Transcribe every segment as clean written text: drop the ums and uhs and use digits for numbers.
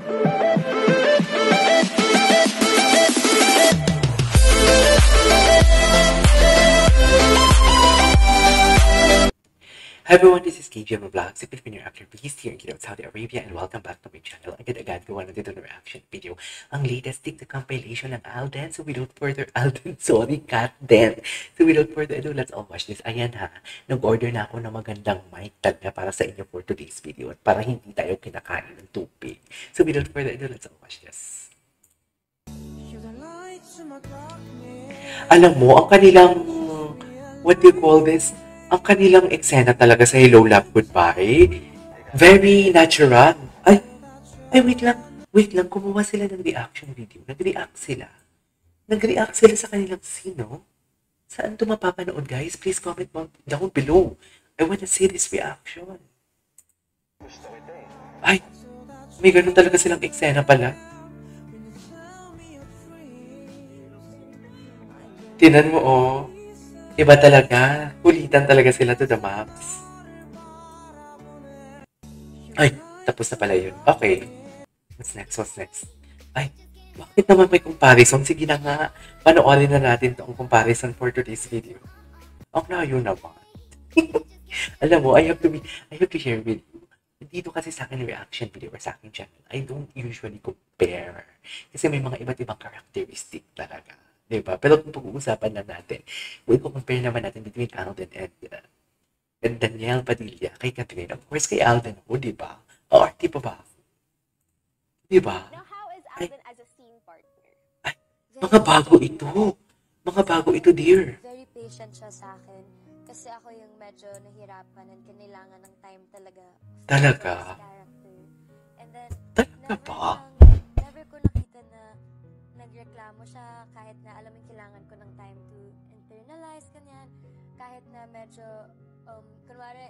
Hi everyone, this is KGM Vlogs. If you're new after, please here in Saudi Arabia and welcome back to my channel. Agad-agad gawa na dito ng reaction video. Ang latest TikTok compilation ng Alden. So without further Kat Den. So without further ado, let's all watch this. Ayan ha, nag-order na ako ng magandang mic na para sa inyo for today's video at para hindi tayo kinakain ng tubig. So without further ado, let's all watch this. Alam mo, ang kanilang, what do you call this? Ang kanilang eksena talaga sa Hello Love Goodbye, very natural. Ay, wait lang, kumuha sila ng reaction video. Nag-react sila sa kanilang scene, no? Saan ito mapapanood, guys? Please comment down below. I wanna see this reaction. Ay, may ganun talaga silang eksena pala. Tinan mo, oh. Iba talaga. Kulitan talaga sila to the max. Ay, tapos na pala yun. Okay. What's next? Ay, bakit naman may comparison? Sige na nga. Panoorin na natin itong comparison for today's video. Ang layo naman. Alam mo, I have to share with you. Dito kasi sa akin reaction video or sa akin channel, I don't usually compare. Kasi may mga iba't ibang characteristic talaga. Diba? Pero kung pag-uusapan na natin, kung compare naman natin between Alden and Danielle Padilla kay Catherine, of course kay Alden ako, diba? O, di pa ba? Diba? Now, how is Alden as a scene partner? Ay, mga bago ito, dear. Very patient siya sa akin. Kasi ako yung medyo nahirapan and kailangan ng time talaga. Talaga? And then, Talaga ba? never ko nakita na nagreklamo siya kahit na alam yung kailangan ko ng time to internalize kanyan. Kahit na medyo, kunwari,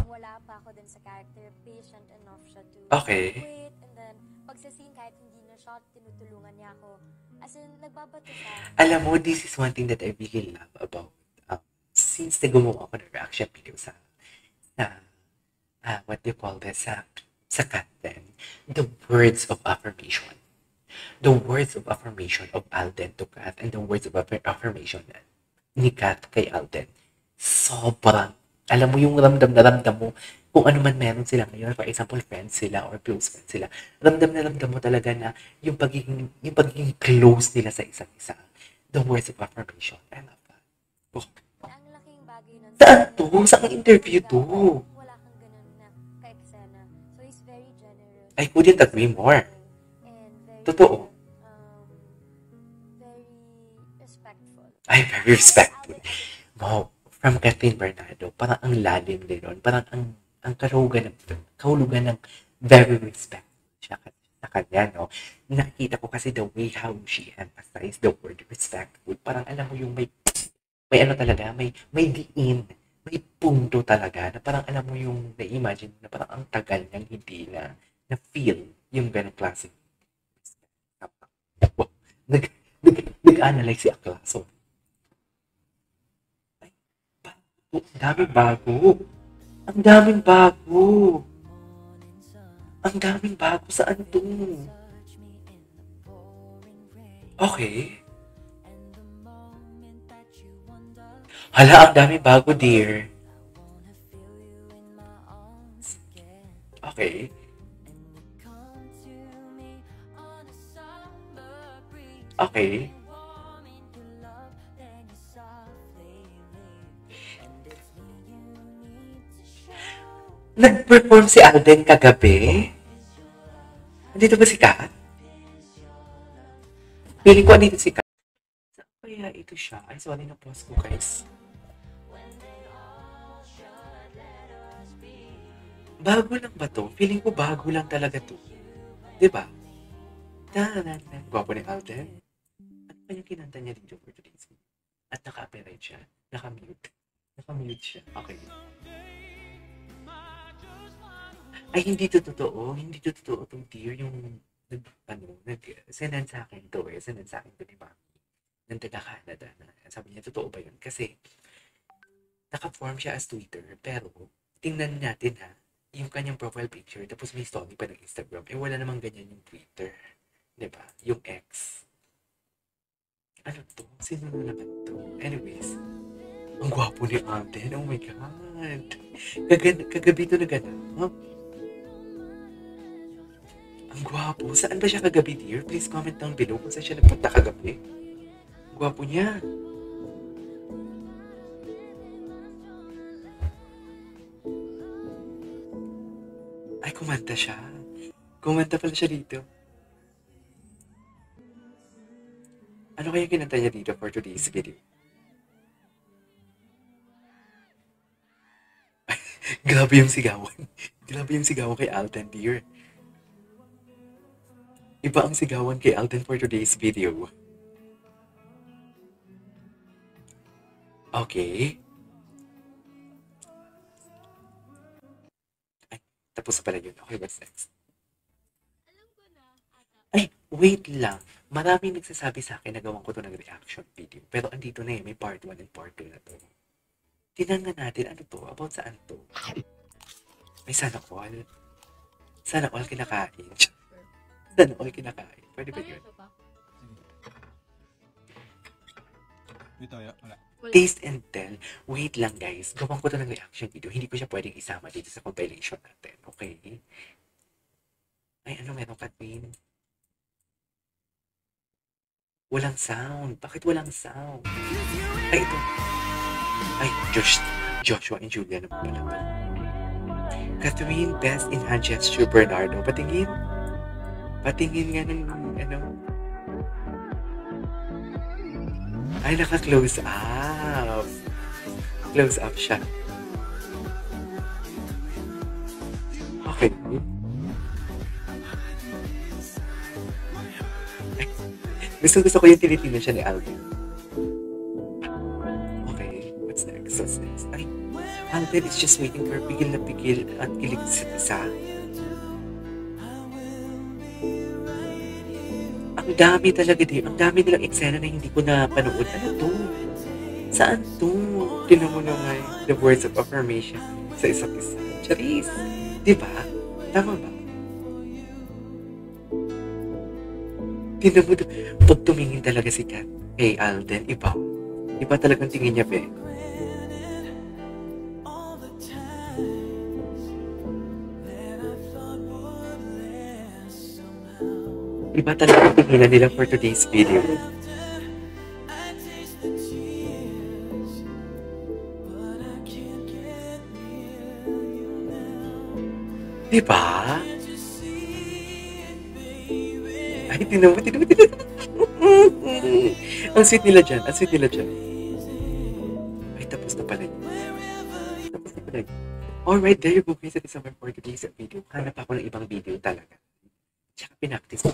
wala pa ako dun sa character, patient enough siya to wait. And then, pag sa scene, kahit hindi na shot, tinutulungan niya ako. As in, nagbabato siya. Alam mo, this is one thing that I really love about since na gumawa ako ng reaction video sa what do you call this, sa content, the words of affirmation. The words of affirmation of Alden to Kat and the words of affirmation ni Kat kay Alden. Sobrang, alam mo yung ramdam na ramdam mo, kung ano man meron sila ngayon, for example, friends sila or close friends sila, ramdam na ramdam mo talaga na yung pagiging close nila sa isa't isa. The words of affirmation. I love that. Oh. Ang laking bagay nun. Saan to? Saan interview to? Wala kang ganun na ka-eksena. So, he's very generous. I couldn't agree more. And very, Totoo. very respectful. Ay, very respectful. Wow. From Catherine Bernardo, parang ang lalim din nun. Parang ang kahulugan ng very respectful siya sa kanya, no? Nakikita ko kasi the way how she emphasized the word respectful. Parang alam mo yung may ano talaga, may diin, may punto talaga, na parang alam mo yung na-imagine na parang ang tagal niyang hindi na feel yung ganong klase. Wow. Nag-analyze si Aklaso. Ang daming bago. Saan to? Okay. Hala, ang daming bago, dear. Okay. Okay. Nag-perform si Alden kagabi? Andito ba si Kat? Feeling ko andito si Kat. Saan kaya ito siya? Ay, sorry na pause ko, guys. Bago lang ba to? Feeling ko bago lang talaga to. Diba? Gwapo ni Alden. Ano pa yung kinanta niya dito for today's video? At naka-copyright siya. Naka-mute siya. Okay. Ay, hindi to totoo itong dear yung send sa akin to ni Mami ng taga Canada na sabi niya, totoo ba yun? Kasi naka-form siya as Twitter, pero tingnan natin ha, yung kanyang profile picture, tapos may story pa ng Instagram. Eh, wala namang ganyan yung Twitter. Diba? Yung X. Ano to? Sino na naman to? Anyways, ang gwapo ni Alden. Oh my God. Kagabi to na ganap. Huh? Ang gwapo. Saan ba siya kagabi, dear? Please comment down below kung saan siya nagpunta kagabi. Ang gwapo niya. Ay, kumanta siya. Kumanta pala siya dito. Ano kaya kinanta niya dito for today's video? Grabe yung sigawan. Grabe yung sigawan kay Alden, dear. Iba ang sigawan kay Alden for today's video. Okay. Ay, tapos na pala yun. Okay, what's next? Ay, wait lang. Maraming nagsasabi sa akin na gawan ko to ng reaction video. Pero andito na may part 1 and part 2 na to. Tingnan nga natin, ano to? About saan to? May sana all. Sana all kinakain. Sana all kinakain. Pwede ba yun? Dito, wala. Taste and tell. Wait lang guys. Gawan ko to ng reaction video. Hindi ko siya pwedeng isama dito sa compilation natin. Okay? Ay, ano meron ka, Queen? Walang sound. Bakit walang sound? Ay, ito. Ay, Joshua and Julia na pala. Catherine, best in hand gesture, Bernardo. Patingin. Patingin nga ng, ano. Ay, naka-close up. Close up siya. Okay. Ay, gusto ko yung tinitingnan siya ni Alvin. Okay, what's next? Ay, Alvin is just waiting for pigil na pigil at kilig sa isa. Ang dami talaga din. Ang dami nilang eksena na hindi ko na panood. Ano to? Saan to? Tinan mo naman the words of affirmation sa isa't isa. Charis! Diba? Tama ba? Tinan mo, pag tumingin talaga si Kat kay Alden, iba. Iba talagang tingin niya, be. Iba talaga tinginan nila for today's video. Diba? Ay, tinan mo. Ang sweet nila dyan. Ay, tapos na pala yun. Alright, there you go guys. That is our for today's video. Hanap ako ng ibang video talaga. Tsaka pinaktis ko.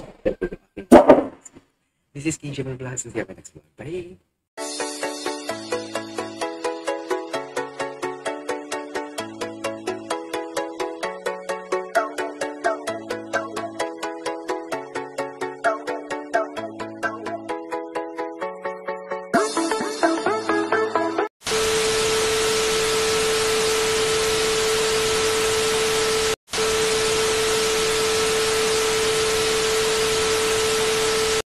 This is King Jimmy Vlogs. See you next vlog. Bye!